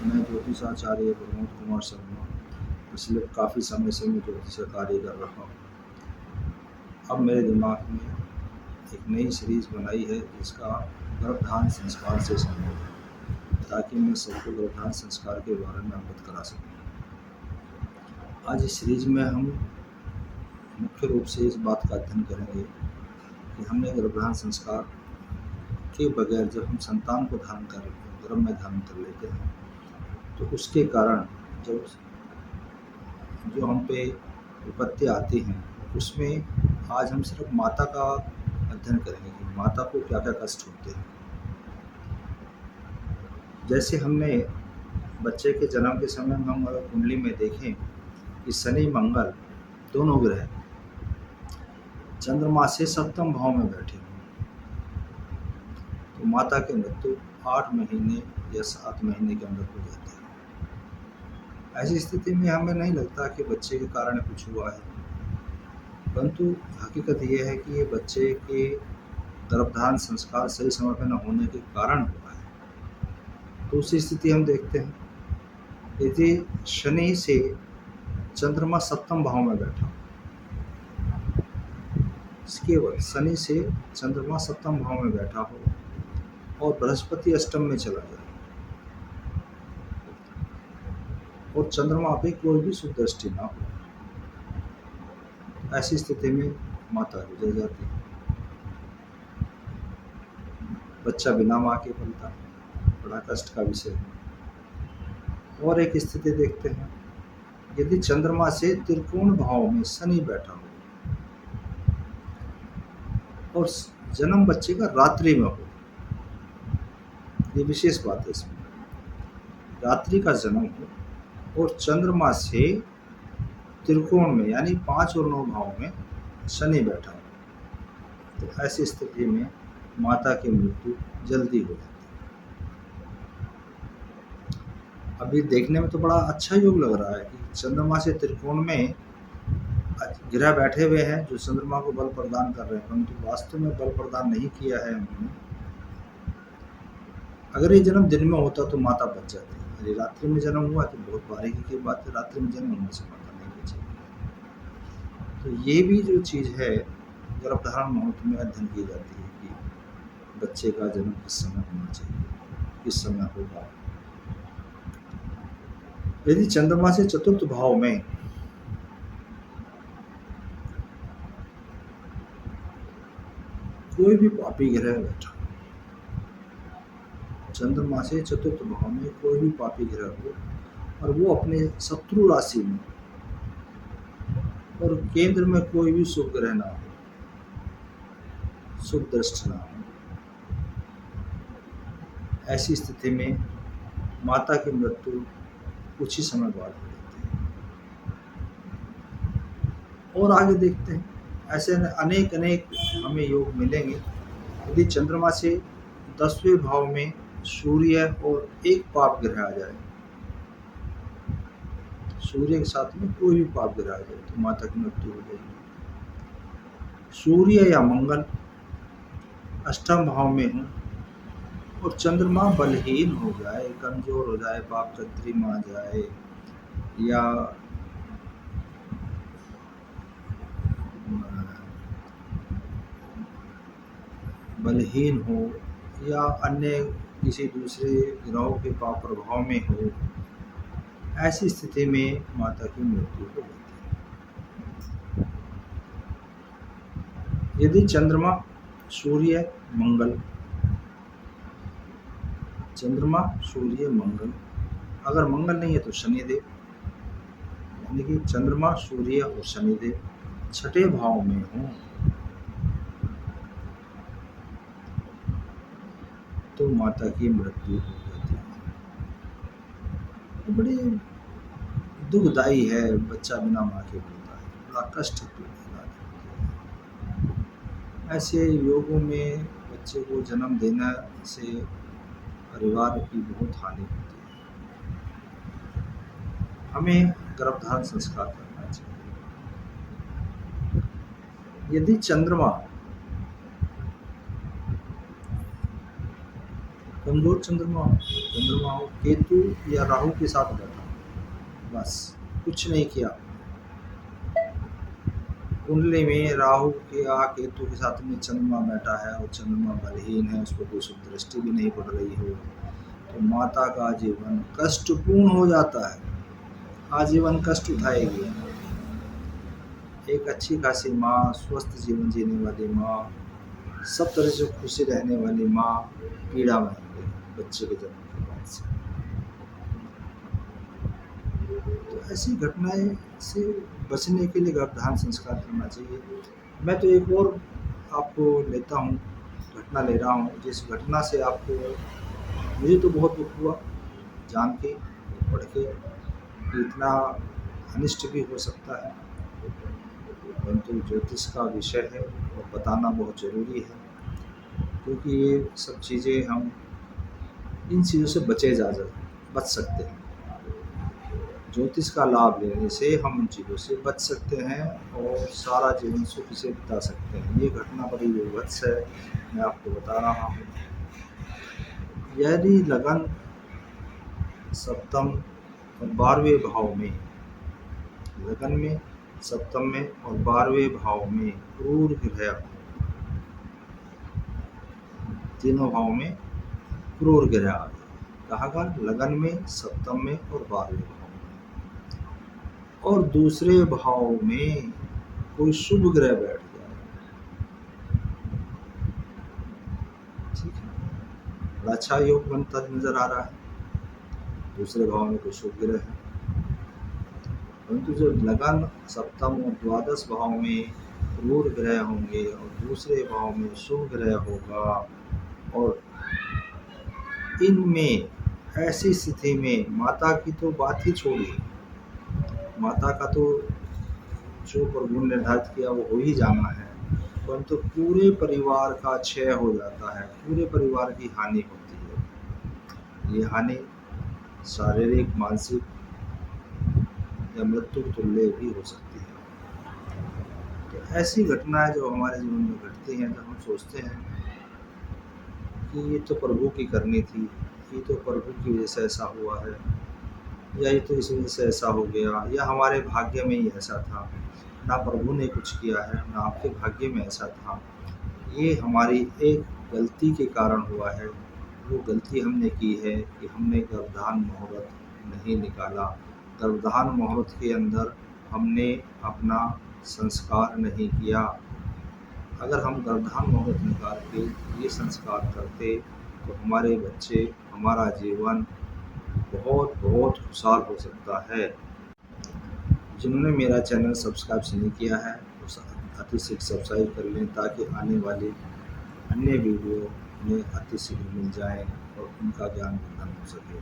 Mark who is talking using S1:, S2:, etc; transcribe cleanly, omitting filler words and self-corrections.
S1: मैं ज्योतिषाचार्य प्रमोद कुमार शर्मा पिछले काफ़ी समय से मैं ज्योतिष का कार्य कर रहा हूँ। अब मेरे दिमाग में एक नई सीरीज़ बनाई है जिसका गर्भधारण संस्कार से संबंध है, ताकि मैं सबको गर्भधारण संस्कार के बारे में अवगत करा सकूँ। आज इस सीरीज में हम मुख्य रूप से इस बात का अध्ययन करेंगे कि हमने गर्भधारण संस्कार के बगैर जब हम संतान को धारण कर गर्भ में धारण कर लेते हैं तो उसके कारण जो हम पे विपत्ति आती हैं उसमें आज हम सिर्फ माता का अध्ययन करेंगे कि माता को क्या क्या कष्ट होते हैं। जैसे हमने बच्चे के जन्म के समय में हम अगर कुंडली में देखें कि शनि मंगल दोनों ग्रह चंद्रमा से सप्तम भाव में बैठे हों तो माता की मृत्यु 8 महीने या 7 महीने के अंदर हो जाती है। ऐसी स्थिति में हमें नहीं लगता कि बच्चे के कारण कुछ हुआ है, परंतु हकीकत यह है कि ये बच्चे के गर्भधारण संस्कार सही समय पर न होने के कारण हुआ है। तो उसी स्थिति हम देखते हैं, यदि शनि से चंद्रमा सप्तम भाव में बैठा, केवल शनि से चंद्रमा सप्तम भाव में बैठा हो और बृहस्पति अष्टम में चला जाए और चंद्रमा पे कोई भी शुभ दृष्टि ना हो, ऐसी स्थिति में माता गुजर जाती है। बच्चा बिना माँ के पलता, बड़ा कष्ट का विषय है। और एक स्थिति देखते हैं, यदि चंद्रमा से त्रिकोण भाव में शनि बैठा हो और जन्म बच्चे का रात्रि में हो, ये विशेष बात है इसमें, रात्रि का जन्म हो और चंद्रमा से त्रिकोण में यानी 5 और 9 भाव में शनि बैठा हो, तो ऐसी स्थिति में माता की मृत्यु जल्दी हो जाती है। अभी देखने में तो बड़ा अच्छा योग लग रहा है कि चंद्रमा से त्रिकोण में ग्रह बैठे हुए हैं जो चंद्रमा को बल प्रदान कर रहे हैं, परंतु वास्तव में बल प्रदान नहीं किया है उन्होंने। अगर ये जन्म दिन में होता तो माता बच जाती है, अरे रात्रि में जन्म हुआ तो बहुत बारीकी की बात है, रात्रि में जन्म होने से माता नहीं बचेगी। तो ये भी जो चीज़ है गर्भधारण मुहूर्त में अध्ययन की जाती है कि बच्चे का जन्म किस समय होना चाहिए, किस समय होगा। यदि चंद्रमा से चतुर्थ भाव में कोई भी पापी ग्रह बैठा, चंद्रमा से चतुर्थ भाव में कोई भी पापी ग्रह हो और वो अपने शत्रु राशि में और केंद्र में कोई भी शुभ ग्रह ना हो, शुभ दृष्टि ना हो, ऐसी स्थिति में माता की मृत्यु कुछ ही समय बाद हो जाती है। और आगे देखते हैं, ऐसे अनेक हमें योग मिलेंगे। यदि चंद्रमा से 10वें भाव में सूर्य और एक पाप ग्रह आ जाए, सूर्य के साथ में कोई भी पाप ग्रह आ जाए तो माता की मृत्यु हो जाएगी। सूर्य या मंगल अष्टम भाव में हो और चंद्रमा बलहीन हो जाए, कमजोर हो जाए, पाप चक्री में आ जाए या बलहीन हो या अन्य किसी दूसरे ग्रहों के पाप प्रभाव में हो, ऐसी स्थिति में माता की मृत्यु हो जाती है। यदि चंद्रमा सूर्य मंगल, चंद्रमा सूर्य मंगल, अगर मंगल नहीं है तो शनिदेव, यानी कि चंद्रमा सूर्य और शनिदेव छठे भाव में हो तो माता की मृत्यु हो जाती है। तो बड़ी दुखदायी है, बच्चा बिना माँ के होता है, बड़ा कष्ट होता है। ऐसे योगों में बच्चे को जन्म देने से परिवार की बहुत हानि होती है। हमें गर्भधारण संस्कार करना चाहिए। यदि चंद्रमा कमज़ोर चंद्रमा हो, केतु या राहु के साथ बैठा, बस कुछ नहीं किया। कुंडली में राहु के या केतु के साथ में चंद्रमा बैठा है और चंद्रमा बलहीन है, उस पर कोई शुभ दृष्टि भी नहीं पड़ रही हो, तो माता का जीवन कष्टपूर्ण हो जाता है, आजीवन कष्ट उठाएगी। एक अच्छी खासी माँ, स्वस्थ जीवन जीने वाली माँ, सब तरह से खुशी रहने वाली माँ पीड़ा में है बच्चे के जन्म के बाद से। तो ऐसी घटनाएं से बचने के लिए गर्भधारण संस्कार करना चाहिए। मैं तो एक और आपको लेता हूँ, घटना ले रहा हूँ, जिस घटना से आपको, मुझे तो बहुत दुख हुआ जान के, पढ़ के, कि इतना अनिष्ट भी हो सकता है, परंतु ज्योतिष का विषय है और बताना बहुत ज़रूरी है, क्योंकि ये सब चीज़ें हम इन चीज़ों से बच सकते हैं। ज्योतिष का लाभ लेने से हम उन चीज़ों से बच सकते हैं और सारा जीवन सुख से बिता सकते हैं। ये घटना बड़ी विभत्स है, मैं आपको बता रहा हूँ। यदि लगन सप्तम और 12वें भाव में, लगन में, सप्तम में और 12वें भाव में क्रूर ग्रह, तीनों भाव में क्रूर ग्रह आ गए, कहा गया लगन में, सप्तम में और 12वें भाव में, और दूसरे भाव में कोई शुभ ग्रह बैठ गया, ठीक है, बड़ा अच्छा योग बनता नजर आ रहा है, दूसरे भाव में कोई शुभ ग्रह है। परंतु जो लगन सप्तम और द्वादश भाव में क्रूर ग्रह होंगे और दूसरे भाव में शुभ ग्रह होगा, और इनमें ऐसी स्थिति में माता की तो बात ही छोड़िए, माता का तो जो प्रभु ने निर्धारित किया वो हो ही जाना है, परंतु पूरे परिवार का क्षय हो जाता है, पूरे परिवार की हानि होती है। ये हानि शारीरिक, मानसिक या मृत्यु तुल्य भी हो सकती है। तो ऐसी घटनाएं जो हमारे जीवन में घटती हैं, जब हम सोचते हैं कि ये तो प्रभु की करनी थी, ये तो प्रभु की वजह से ऐसा हुआ है, या ये तो इस वजह से ऐसा हो गया, या हमारे भाग्य में ही ऐसा था, ना प्रभु ने कुछ किया है, ना आपके भाग्य में ऐसा था, ये हमारी एक गलती के कारण हुआ है। वो गलती हमने की है कि हमने गर्भधारण मुहूर्त नहीं निकाला, गर्भधारण मुहूर्त के अंदर हमने अपना संस्कार नहीं किया। अगर हम गर्भधारण मुहूर्त निकाल के ये संस्कार करते तो हमारे बच्चे, हमारा जीवन बहुत बहुत खुशहाल हो सकता है। जिन्होंने मेरा चैनल सब्सक्राइब नहीं किया है वो अति शीघ्र सब्सक्राइब कर लें, ताकि आने वाली अन्य वीडियो में अति शीघ्र मिल जाए और उनका ज्ञान वर्धन हो सके।